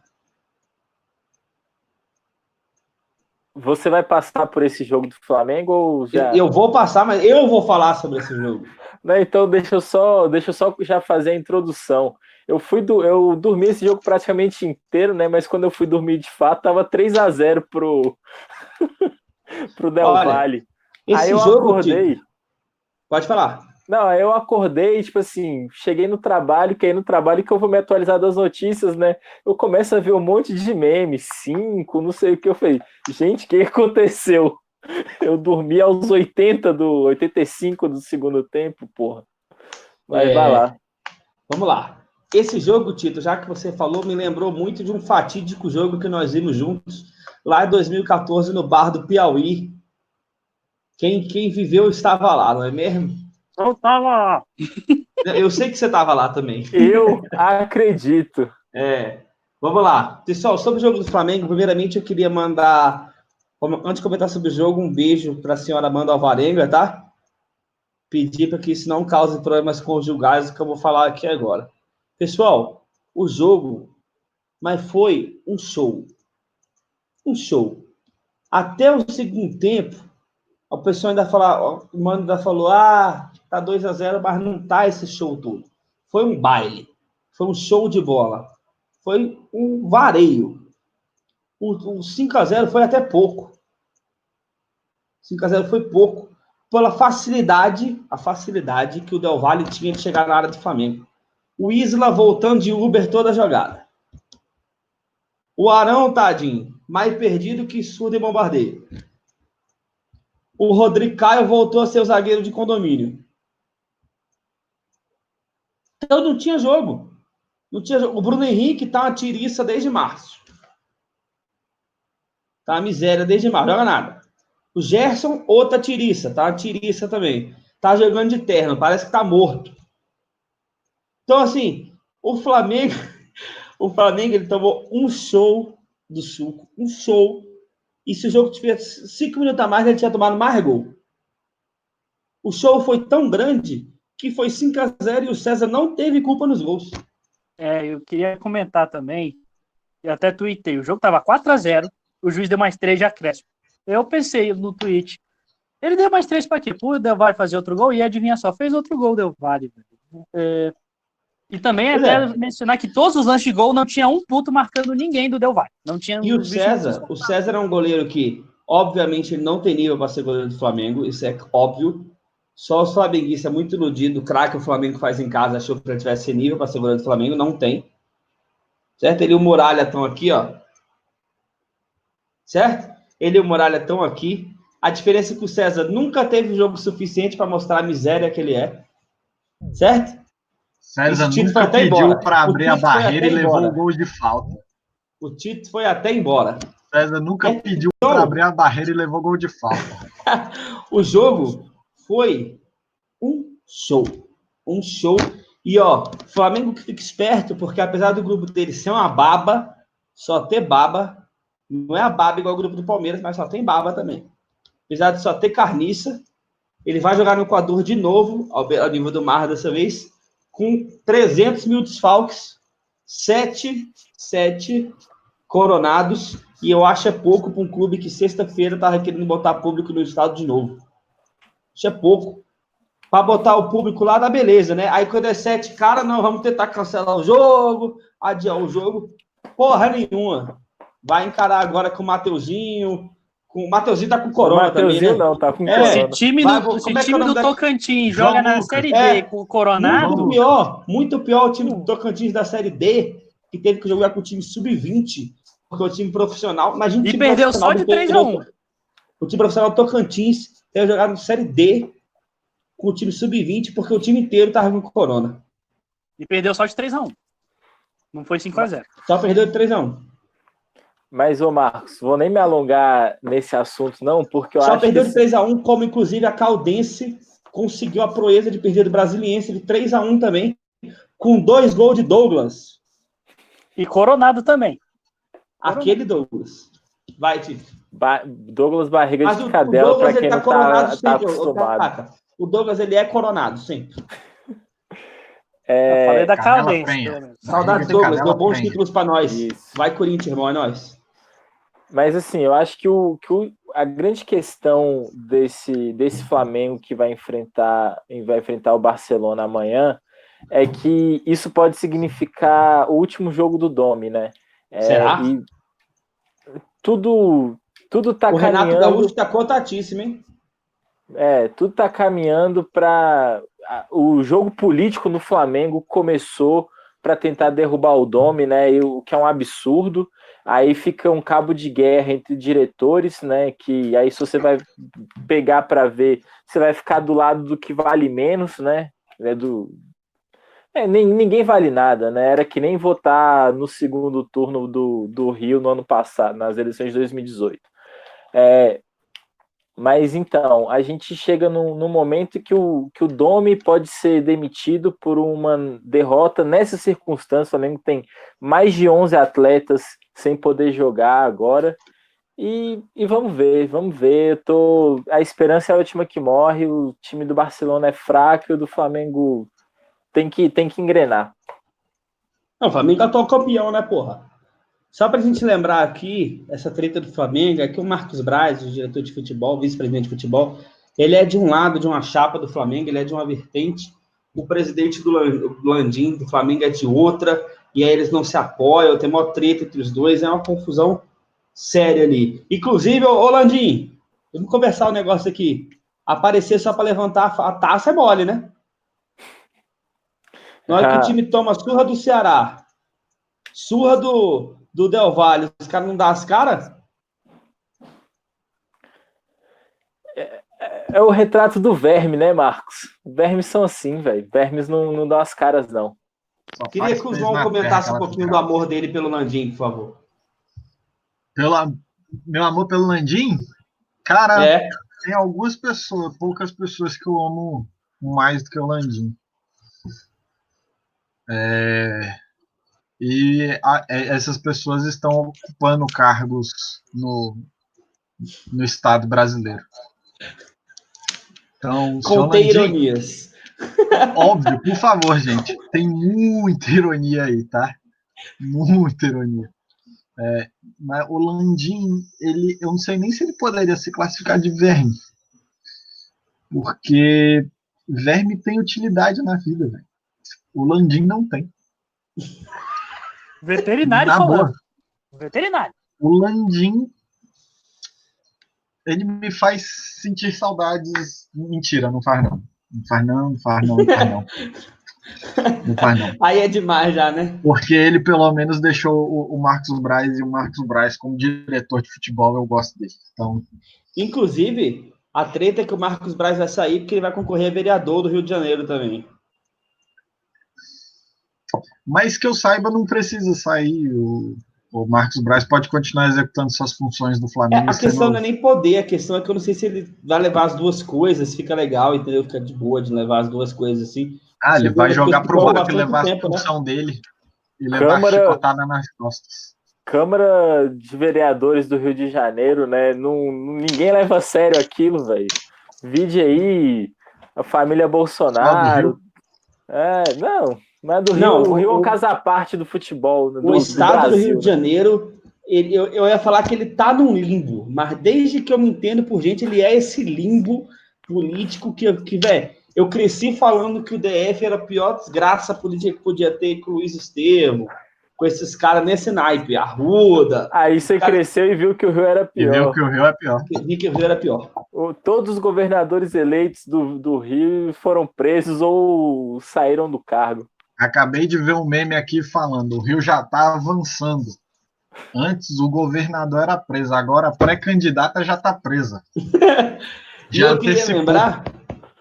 Você vai passar por esse jogo do Flamengo ou já? Eu vou passar, mas eu vou falar sobre esse jogo. Não, então deixa eu só já fazer a introdução. Eu dormi esse jogo praticamente inteiro, né? Mas quando eu fui dormir de fato, tava 3-0 pro Del Valle. Esse aí eu jogo, acordei. Tito, pode falar. Não, eu acordei, tipo assim, cheguei no trabalho, que eu vou me atualizar das notícias, né? Eu começo a ver um monte de memes, 5, não sei o que. Eu falei, gente, o que aconteceu? Eu dormi aos 85 do segundo tempo, porra. Mas vai lá. Vamos lá. Esse jogo, Tito, já que você falou, me lembrou muito de um fatídico jogo que nós vimos juntos, lá em 2014, no bar do Piauí. Quem viveu estava lá, não é mesmo? Eu tava lá. Eu sei que você estava lá também. Eu acredito. Vamos lá. Pessoal, sobre o jogo do Flamengo, primeiramente eu queria mandar, antes de comentar sobre o jogo, um beijo para a senhora Amanda Alvarenga, tá? Pedir para que isso não cause problemas conjugais, que eu vou falar aqui agora. Pessoal, o jogo, mas foi um show. Um show. Até o segundo tempo, o pessoal o mano ainda falou, tá 2-0, mas não tá esse show todo. Foi um baile. Foi um show de bola. Foi um vareio. O 5-0 foi até pouco. 5-0 foi pouco. Pela facilidade que o Del Valle tinha de chegar na área do Flamengo. O Isla voltando de Uber toda a jogada. O Arão, tadinho, mais perdido que surdo e bombardeio. O Rodrigo Caio voltou a ser o zagueiro de condomínio. Então não tinha jogo. O Bruno Henrique tá uma tiriça desde março. Tá uma miséria desde março, não joga nada. O Gerson, outra tiriça, tá uma tiriça também. Tá jogando de terno, parece que tá morto. Então, assim, o Flamengo ele tomou um show do suco, um show. E se o jogo tivesse 5 minutos a mais, ele tinha tomado mais gol. O show foi tão grande que foi 5-0 e o César não teve culpa nos gols. Eu queria comentar também, eu até tuitei, o jogo tava 4-0, o juiz deu mais 3 de acréscimo. Eu pensei no tweet, ele deu mais 3 para quê? Pro Del Valle fazer outro gol, e adivinha só, fez outro gol Del Valle. E também até mencionar que todos os lances de gol não tinha um puto marcando ninguém do Del Valle. Não tinha. E o César é um goleiro que, obviamente, ele não tem nível para ser goleiro do Flamengo, isso é óbvio. Só os flamenguistas muito iludidos, o craque o Flamengo faz em casa, achou que ele tivesse nível para ser goleiro do Flamengo, não tem. Certo? Ele e o Muralha estão aqui, ó. Certo? Ele e o Muralha estão aqui. A diferença é que o César nunca teve jogo suficiente para mostrar a miséria que ele é. Certo? César nunca pediu para abrir a barreira e levou o gol de falta. O Tito foi até embora. César nunca pediu para abrir a barreira e levou gol de falta. O jogo foi um show. Um show. E, ó, Flamengo que fica esperto, porque apesar do grupo dele ser uma baba, só ter baba, Não é a baba igual o grupo do Palmeiras, mas só tem baba também. Apesar de só ter carniça, ele vai jogar no Equador de novo, ao nível do Mar dessa vez, com 300 mil desfalques, 7 coronados, e eu acho é pouco para um clube que sexta-feira estava querendo botar público no estado de novo. Isso é pouco. Para botar o público lá, dá beleza, né? Aí quando é 7 cara, não, vamos tentar cancelar o jogo, adiar o jogo. Porra nenhuma. Vai encarar agora com o Mateuzinho. O Mateuzinho tá com corona também, né? Não, tá com Se corona. time do Tocantins joga na Série D com o Coronado... Muito pior o time do Tocantins da Série D, que teve que jogar com o time sub-20, porque o time profissional... Imagina o time perdeu só de 3-1. O time profissional do Tocantins teve que jogar na Série D com o time sub-20, porque o time inteiro tava com corona. E perdeu só de 3-1. Não foi 5-0. Só perdeu de 3-1. Mas, ô Marcos, vou nem me alongar nesse assunto, não, porque eu só acho que... Só perdeu de 3-1, como inclusive a Caldense conseguiu a proeza de perder do Brasiliense de 3-1 também, com 2 gols de Douglas. E Coronado também. Aquele Douglas. Vai, Tito. Douglas Barriga de Cadela, para quem não tá acostumado. O Douglas, ele é coronado, sempre. Eu falei da Caldense. Saudades, Douglas. Deu bons títulos para nós. Isso. Vai, Corinthians, irmão, é nós. Mas, assim, eu acho que a grande questão desse Flamengo que vai enfrentar o Barcelona amanhã é que isso pode significar o último jogo do Domi, né? Será? E tudo tá caminhando... O Renato Gaúcho tá contatíssimo, hein? Tudo tá caminhando para... O jogo político no Flamengo começou para tentar derrubar o Domi, né? O que é um absurdo. Aí fica um cabo de guerra entre diretores, né? Que aí, se você vai pegar para ver, você vai ficar do lado do que vale menos, né? Ninguém vale nada, né? Era que nem votar no segundo turno do Rio no ano passado, nas eleições de 2018. Mas então, a gente chega num momento que o Domi pode ser demitido por uma derrota. Nessa circunstância, o Flamengo tem mais de 11 atletas sem poder jogar agora. E vamos ver. A esperança é a última que morre. O time do Barcelona é fraco e o do Flamengo tem que engrenar. Não, o Flamengo é atual campeão, né, porra? Só para a gente lembrar aqui, essa treta do Flamengo, é que o Marcos Braz, o diretor de futebol, vice-presidente de futebol, ele é de um lado, de uma chapa do Flamengo, ele é de uma vertente, o presidente do Landim, do Flamengo, é de outra, e aí eles não se apoiam, tem uma treta entre os dois, é uma confusão séria ali. Inclusive, ô Landim, vamos conversar um negócio aqui. Aparecer só para levantar a taça é mole, né? Na hora que o time toma surra do Ceará, surra do Del Valle, os caras não dão as caras? É o retrato do verme, né, Marcos? Vermes são assim, velho. Vermes não dão as caras, não. Queria que o João comentasse um pouquinho do amor dele pelo Landim, por favor. Meu amor pelo Landim? Cara, tem algumas pessoas, poucas pessoas que eu amo mais do que o Landim. E essas pessoas estão ocupando cargos no Estado brasileiro. Então, contém ironias. Óbvio, por favor, gente. Tem muita ironia aí, tá? Muita ironia. Mas o Landim, eu não sei nem se ele poderia se classificar de verme. Porque verme tem utilidade na vida, velho. O Landim não tem. Veterinário falando. Veterinário. O Landim, ele me faz sentir saudades. Mentira, não faz não. Não faz não. Aí é demais já, né? Porque ele pelo menos deixou o Marcos Braz, e o Marcos Braz como diretor de futebol, eu gosto dele. Então... Inclusive, a treta é que o Marcos Braz vai sair porque ele vai concorrer a vereador do Rio de Janeiro também. Mas que eu saiba, não precisa sair. O Marcos Braz pode continuar executando suas funções do Flamengo. A questão não é nem poder, a questão é que eu não sei se ele vai levar as duas coisas, fica legal, entendeu? Fica de boa de levar as duas coisas assim. Ele vai jogar pro banco e levar a função dele e levar a chicotada nas costas. Câmara de Vereadores do Rio de Janeiro, né? Ninguém leva a sério aquilo, velho. Vide aí a família Bolsonaro. Não é do Rio. Não, O Rio é uma casa à parte do futebol, o estado do Rio de né? Janeiro, eu ia falar que ele tá num limbo, mas desde que eu me entendo por gente, ele é esse limbo político que velho, eu cresci falando que o DF era a pior desgraça política que podia ter com o Luiz Estevam, com esses caras nesse naipe, Arruda. Aí você cresceu e viu que o Rio era pior. E viu que o Rio é pior. Vi que o Rio era pior. Todos os governadores eleitos do Rio foram presos ou saíram do cargo. Acabei de ver um meme aqui falando, o Rio já está avançando. Antes o governador era preso, agora a pré-candidata já está presa. E eu queria lembrar,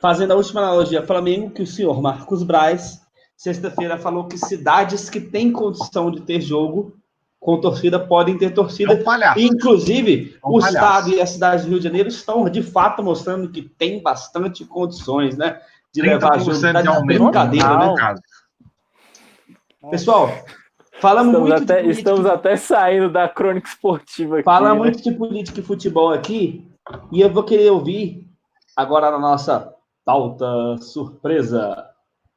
fazendo a última analogia, Flamengo, que o senhor Marcos Braz, sexta-feira, falou que cidades que têm condição de ter jogo com torcida podem ter torcida. Inclusive, o estado e a cidade do Rio de Janeiro estão, de fato, mostrando que tem bastante condições, né? De levar jogo. Tá de brincadeira, né? Caso. Pessoal, estamos até saindo da crônica esportiva aqui. Fala muito de política e futebol aqui, e eu vou querer ouvir agora na nossa pauta surpresa.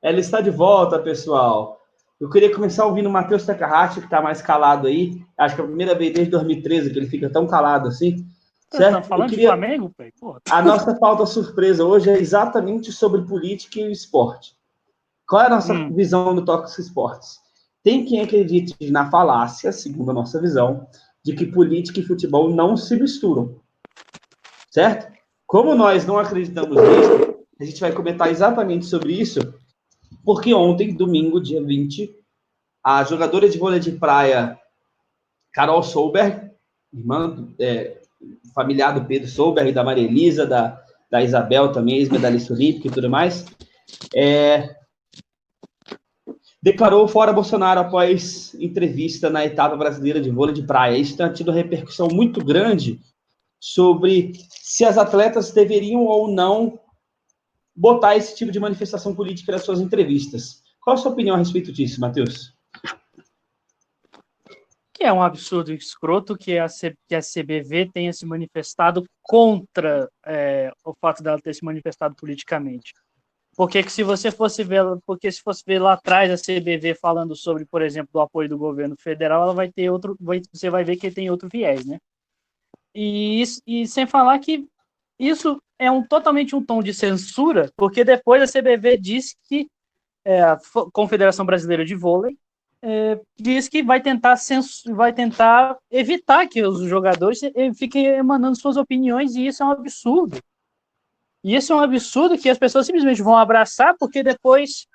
Ela está de volta, pessoal. Eu queria começar ouvindo o Matheus Takahata, que está mais calado aí. Acho que é a primeira vez desde 2013 que ele fica tão calado assim. Você tá falando de Flamengo, pai? A nossa pauta surpresa hoje é exatamente sobre política e esporte. Qual é a nossa visão do Tóxico Esportes? Tem quem acredite na falácia, segundo a nossa visão, de que política e futebol não se misturam. Certo? Como nós não acreditamos nisso, a gente vai comentar exatamente sobre isso, porque ontem, domingo, dia 20, a jogadora de vôlei de praia, Carol Solberg, irmã, familiar do Pedro Solberg, da Maria Elisa, da Isabel também, ex-medalhista olímpica e tudo mais, declarou fora Bolsonaro após entrevista na etapa brasileira de vôlei de praia. Isso tem tido repercussão muito grande sobre se as atletas deveriam ou não botar esse tipo de manifestação política nas suas entrevistas. Qual a sua opinião a respeito disso, Matheus? Que é um absurdo escroto que a CBV tenha se manifestado contra o fato dela ter se manifestado politicamente. Porque se fosse ver lá atrás a CBV falando sobre, por exemplo, do apoio do governo federal, ela vai ter você vai ver que tem outro viés, né? E sem falar que isso é totalmente um tom de censura, porque depois a CBV disse que a Confederação Brasileira de Vôlei diz que vai tentar evitar que os jogadores fiquem emanando suas opiniões, e isso é um absurdo. E isso é um absurdo que as pessoas simplesmente vão abraçar, porque depois...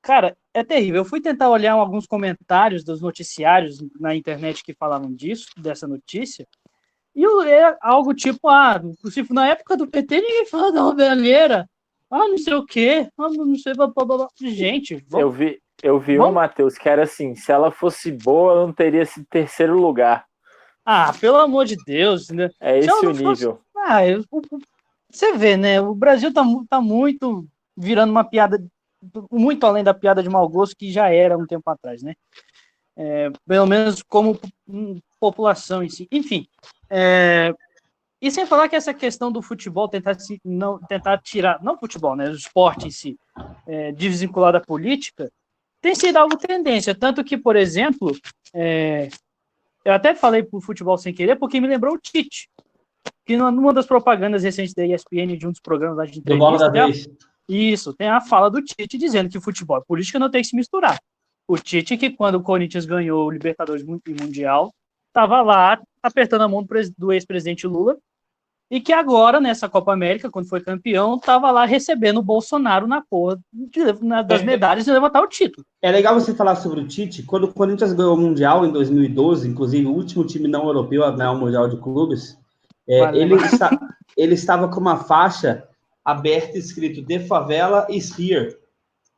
cara, é terrível. Eu fui tentar olhar alguns comentários dos noticiários na internet que falavam dessa notícia, e é algo tipo, na época do PT ninguém fala da Roberleira, não sei o quê, não sei... Blá, blá, blá. Gente... Eu vi um, Matheus, que era assim, se ela fosse boa, ela não teria esse terceiro lugar. Pelo amor de Deus, né? É esse o nível. Você vê, né? O Brasil tá muito virando uma piada, muito além da piada de mau gosto que já era um tempo atrás, né? Pelo menos como população em si. Enfim, e sem falar que essa questão do futebol tentar tirar, não futebol, né? O esporte em si, desvincular da política, tem sido algo tendência. Tanto que, por exemplo, eu até falei pro futebol sem querer, porque me lembrou o Tite. Que numa das propagandas recentes da ESPN, de um dos programas lá de entrevista... Do Bola da Vez. Isso, tem a fala do Tite dizendo que futebol e política não tem que se misturar. O Tite, que quando o Corinthians ganhou o Libertadores e Mundial, estava lá apertando a mão do ex-presidente Lula, e que agora, nessa Copa América, quando foi campeão, estava lá recebendo o Bolsonaro na porra das medalhas de levantar o título. É legal você falar sobre o Tite. Quando o Corinthians ganhou o Mundial em 2012, inclusive o último time não europeu a ganhar o Mundial de Clubes, ele estava com uma faixa aberta escrito "The Favela is here",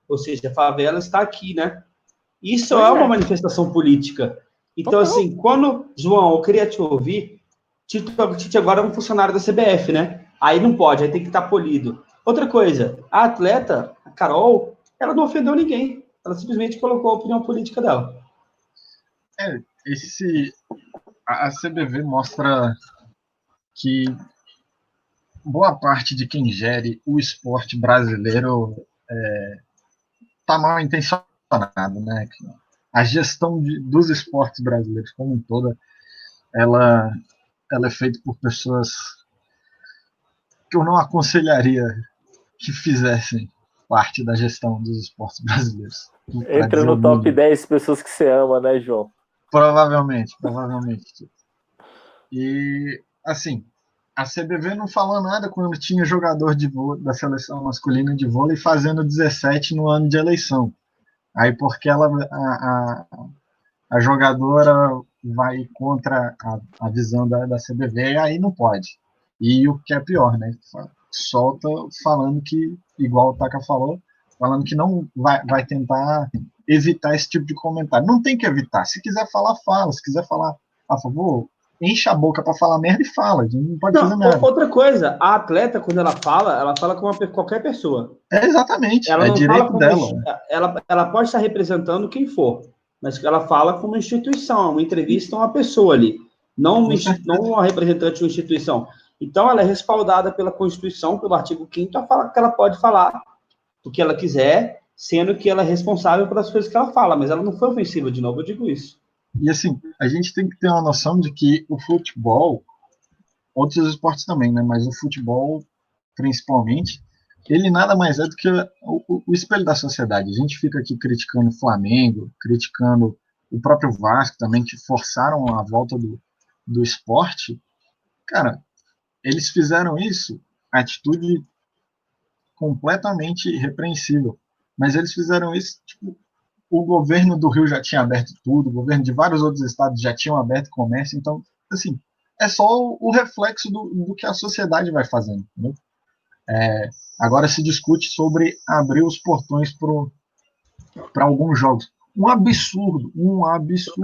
ou seja, a favela está aqui, né? Isso é uma manifestação política. Então, assim, João, eu queria te ouvir. Tite agora é um funcionário da CBF, né? Aí não pode, aí tem que estar polido. Outra coisa, a atleta, a Carol, ela não ofendeu ninguém. Ela simplesmente colocou a opinião política dela. a CBV mostra que boa parte de quem gere o esporte brasileiro está mal intencionado, né? A gestão dos esportes brasileiros como um todo, ela é feita por pessoas que eu não aconselharia que fizessem parte da gestão dos esportes brasileiros. Entra no top 10 pessoas que você ama, né, João? Provavelmente. E, assim, a CBV não falou nada quando tinha jogador da seleção masculina de vôlei fazendo 17 no ano de eleição. Aí, porque a jogadora vai contra a visão da CBV, aí não pode. E o que é pior, né? Solta falando que, igual o Taka falou, falando que não vai tentar evitar esse tipo de comentário. Não tem que evitar. Se quiser falar, fala. Se quiser falar a favor, enche a boca para falar merda e fala. Não pode fazer nada. Outra coisa, a atleta, quando ela fala com qualquer pessoa. Exatamente. Ela não direito fala como dela. Ela pode estar representando quem for, mas ela fala como instituição, uma entrevista a uma pessoa ali, não uma representante de uma instituição. Então, ela é respaldada pela Constituição, pelo artigo 5º, fala que ela pode falar o que ela quiser, sendo que ela é responsável pelas coisas que ela fala, mas ela não foi ofensiva, de novo, eu digo isso. E, assim, a gente tem que ter uma noção de que o futebol, outros esportes também, né, mas o futebol, principalmente, ele nada mais é do que o espelho da sociedade. A gente fica aqui criticando o Flamengo, criticando o próprio Vasco também, que forçaram a volta do esporte. Cara, eles fizeram isso, atitude completamente repreensível. Mas eles fizeram isso, tipo, o governo do Rio já tinha aberto tudo, o governo de vários outros estados já tinham aberto comércio, então, assim, é só o reflexo do que a sociedade vai fazendo, entendeu? Agora se discute sobre abrir os portões para alguns jogos. Um absurdo. O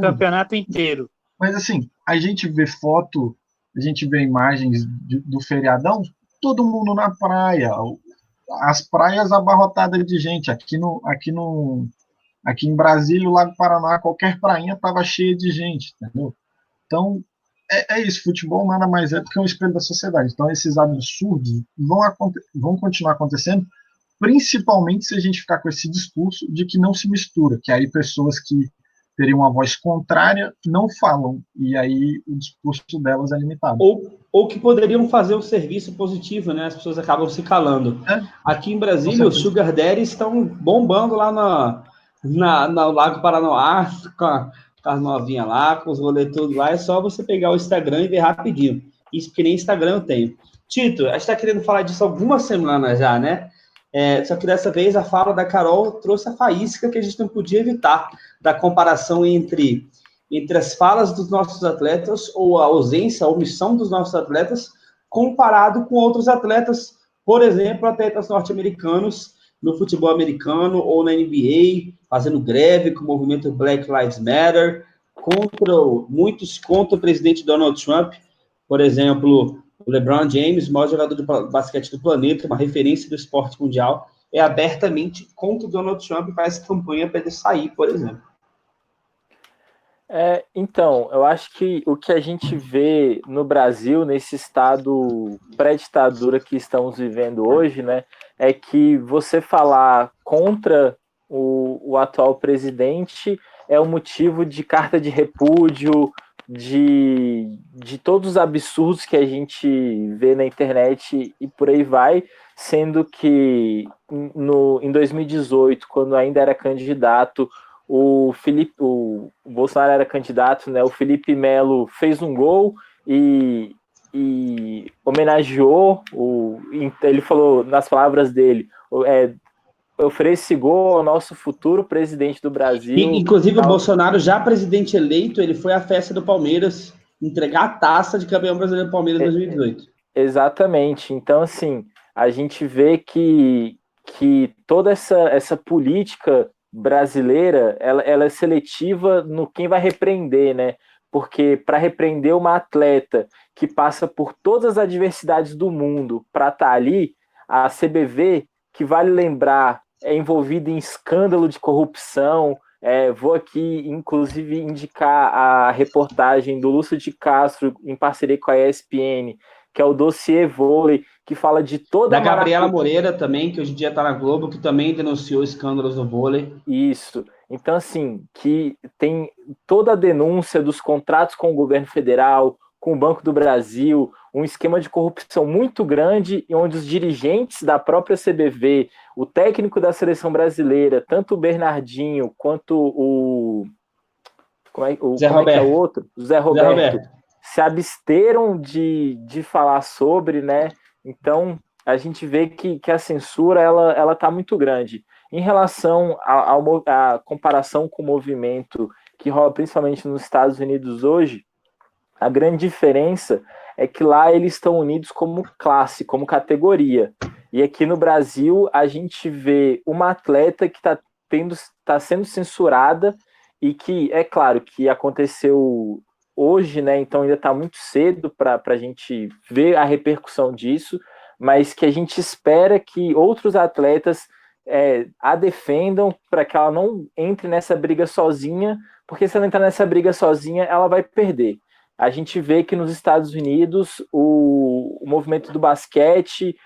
campeonato inteiro. Mas, assim, a gente vê foto, a gente vê imagens do feriadão, todo mundo na praia, as praias abarrotadas de gente. Aqui em Brasília, o Lago Paraná, qualquer prainha estava cheia de gente, entendeu? Então, é isso, futebol nada mais é do que um espelho da sociedade. Então, esses absurdos vão continuar acontecendo, principalmente se a gente ficar com esse discurso de que não se mistura, que aí pessoas que teriam uma voz contrária não falam, e aí o discurso delas é limitado. Ou que poderiam fazer o serviço positivo, né? As pessoas acabam se calando. Aqui em Brasília, os Sugar Daddies estão bombando lá no Lago Paranoá, com as novinhas lá, com os rolês tudo lá, é só você pegar o Instagram e ver rapidinho. Isso que nem Instagram eu tenho. Tito, a gente está querendo falar disso há algumas semanas já, né? Só que dessa vez a fala da Carol trouxe a faísca que a gente não podia evitar, da comparação entre as falas dos nossos atletas, ou a ausência, a omissão dos nossos atletas, comparado com outros atletas, por exemplo, atletas norte-americanos, no futebol americano ou na NBA, fazendo greve com o movimento Black Lives Matter, muitos contra o presidente Donald Trump, por exemplo, o LeBron James, o maior jogador de basquete do planeta, uma referência do esporte mundial, é abertamente contra o Donald Trump e faz campanha para ele sair, por exemplo. Então, eu acho que o que a gente vê no Brasil, nesse estado pré-ditadura que estamos vivendo hoje, né, é que você falar contra o atual presidente é um motivo de carta de repúdio, de todos os absurdos que a gente vê na internet e por aí vai, sendo que em 2018, quando ainda era candidato, o Bolsonaro era candidato, né? O Felipe Melo fez um gol e homenageou, ele falou nas palavras dele, oferece esse gol ao nosso futuro presidente do Brasil. Inclusive, o Bolsonaro, já presidente eleito, ele foi à festa do Palmeiras entregar a taça de campeão brasileiro do Palmeiras em 2018. Exatamente. Então, assim, a gente vê que toda essa política brasileira, ela é seletiva no quem vai repreender, né? Porque para repreender uma atleta que passa por todas as adversidades do mundo para estar ali, a CBV, que vale lembrar, é envolvida em escândalo de corrupção, Vou aqui, inclusive, indicar a reportagem do Lúcio de Castro, em parceria com a ESPN, que é o Dossiê Vôlei, que fala de toda Da Gabriela Moreira também, que hoje em dia está na Globo, que também denunciou escândalos no vôlei. Isso. Então, assim, que tem toda a denúncia dos contratos com o governo federal, com o Banco do Brasil, um esquema de corrupção muito grande, onde os dirigentes da própria CBV, o técnico da seleção brasileira, tanto o Bernardinho quanto o. Como é que é o outro? O Zé Roberto. Se absteram de falar sobre, né? Então, a gente vê que a censura ela tá muito grande. Em relação à comparação com o movimento que rola principalmente nos Estados Unidos hoje, a grande diferença é que lá eles estão unidos como classe, como categoria. E aqui no Brasil, a gente vê uma atleta que está sendo censurada e que, é claro, que aconteceu hoje, né? Então ainda está muito cedo para a gente ver a repercussão disso, mas que a gente espera que outros atletas a defendam para que ela não entre nessa briga sozinha, porque se ela entrar nessa briga sozinha, ela vai perder. A gente vê que nos Estados Unidos o movimento do basquete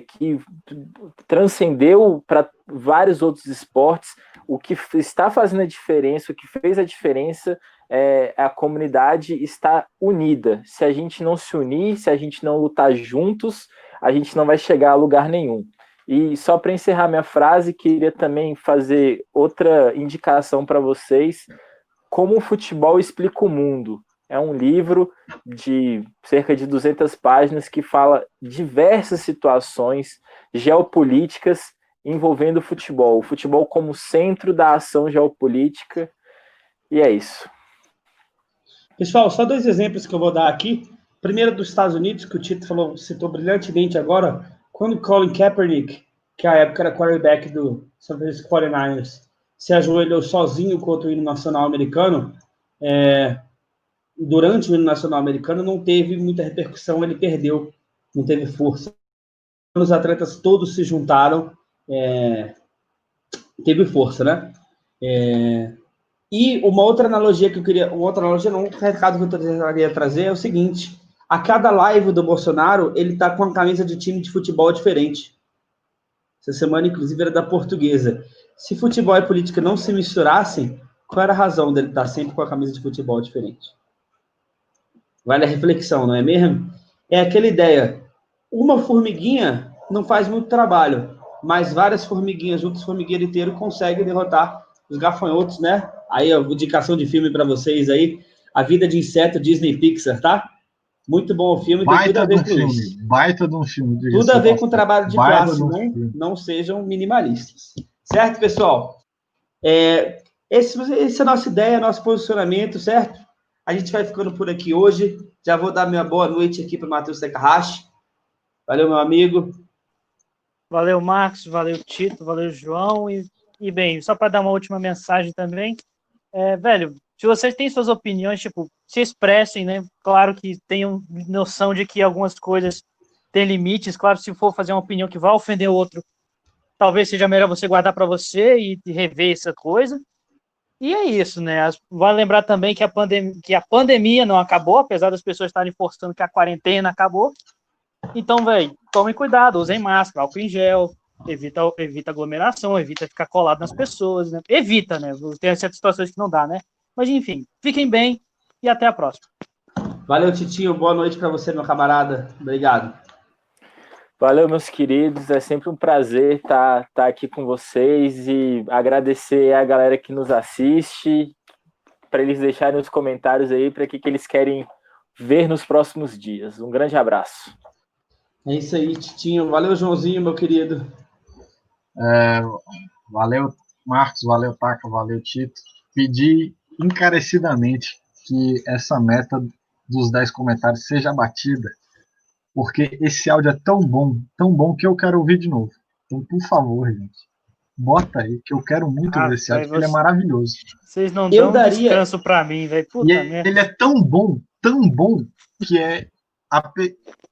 que transcendeu para vários outros esportes, o que está fazendo a diferença, o que fez a diferença a comunidade está unida. Se a gente não se unir, se a gente não lutar juntos, a gente não vai chegar a lugar nenhum. E só para encerrar minha frase, queria também fazer outra indicação para vocês, Como o Futebol Explica o Mundo. É um livro de cerca de 200 páginas que fala diversas situações geopolíticas envolvendo o futebol como centro da ação geopolítica, e é isso. Pessoal, só 2 exemplos que eu vou dar aqui. Primeiro dos Estados Unidos, que o Tito citou brilhantemente agora, quando Colin Kaepernick, que à época era quarterback do San Francisco 49ers, se ajoelhou sozinho contra o hino nacional americano, durante o hino nacional americano não teve muita repercussão, ele perdeu, não teve força. Quando os atletas todos se juntaram, teve força, né? E uma outra analogia que eu queria, um recado que eu queria trazer é o seguinte: a cada live do Bolsonaro, ele tá com uma camisa de time de futebol diferente. Essa semana, inclusive, era da Portuguesa. Se futebol e política não se misturassem, qual era a razão dele estar sempre com a camisa de futebol diferente? Vale a reflexão, não é mesmo? É aquela ideia, uma formiguinha não faz muito trabalho, mas várias formiguinhas juntas, formigueiro inteiro, conseguem derrotar os gafanhotos, né? Aí, a indicação de filme para vocês aí, A Vida de Inseto, Disney Pixar, tá? Muito bom o filme, tem tudo a ver com isso. Baita de um filme. Tudo a ver com o trabalho de classe, não sejam minimalistas. Certo, pessoal? Essa é a nossa ideia, nosso posicionamento, certo? A gente vai ficando por aqui hoje. Já vou dar minha boa noite aqui para o Matheus Takahashi. Valeu, meu amigo. Valeu, Marcos. Valeu, Tito. Valeu, João. E bem, só para dar uma última mensagem também, velho, se vocês têm suas opiniões, tipo, se expressem, né? Claro que tenham noção de que algumas coisas têm limites. Claro, se for fazer uma opinião que vai ofender o outro, talvez seja melhor você guardar para você e rever essa coisa. E é isso, né? Vale lembrar também que a pandemia não acabou, apesar das pessoas estarem forçando que a quarentena acabou. Então, velho, tomem cuidado, usem máscara, álcool em gel, evita aglomeração, evita ficar colado nas pessoas, né? Evita, né? Tem certas situações que não dá, né? Mas, enfim, fiquem bem e até a próxima. Valeu, Titinho. Boa noite para você, meu camarada. Obrigado. Valeu, meus queridos. É sempre um prazer estar aqui com vocês e agradecer a galera que nos assiste, para eles deixarem os comentários aí para que eles querem ver nos próximos dias. Um grande abraço. É isso aí, Titinho. Valeu, Joãozinho, meu querido. Valeu, Marcos. Valeu, Taca. Valeu, Tito. Pedi encarecidamente que essa meta dos 10 comentários seja batida, porque esse áudio é tão bom que eu quero ouvir de novo. Então, por favor, gente, bota aí, que eu quero muito ver esse áudio, porque ele é maravilhoso. Vocês não dão descanso pra mim, velho. Ele é tão bom, que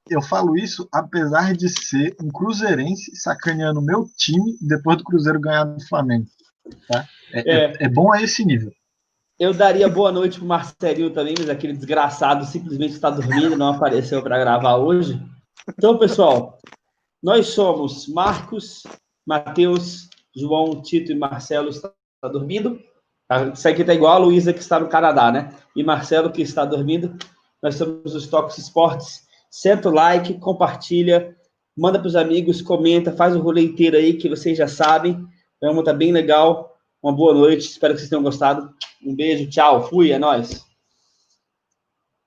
eu falo isso apesar de ser um cruzeirense sacaneando meu time depois do Cruzeiro ganhar do Flamengo. Tá? É bom a esse nível. Eu daria boa noite pro Marcelinho também, mas aquele desgraçado simplesmente está dormindo, não apareceu para gravar hoje. Então, pessoal, nós somos Marcos, Matheus, João, Tito e Marcelo está dormindo. Isso aqui tá igual a Luísa, que está no Canadá, né? E Marcelo, que está dormindo. Nós somos os Toques Esportes. Senta o like, compartilha, manda para os amigos, comenta, faz o rolê inteiro aí, que vocês já sabem. Então, tá bem legal. Uma boa noite, espero que vocês tenham gostado. Um beijo, tchau, fui, é nóis.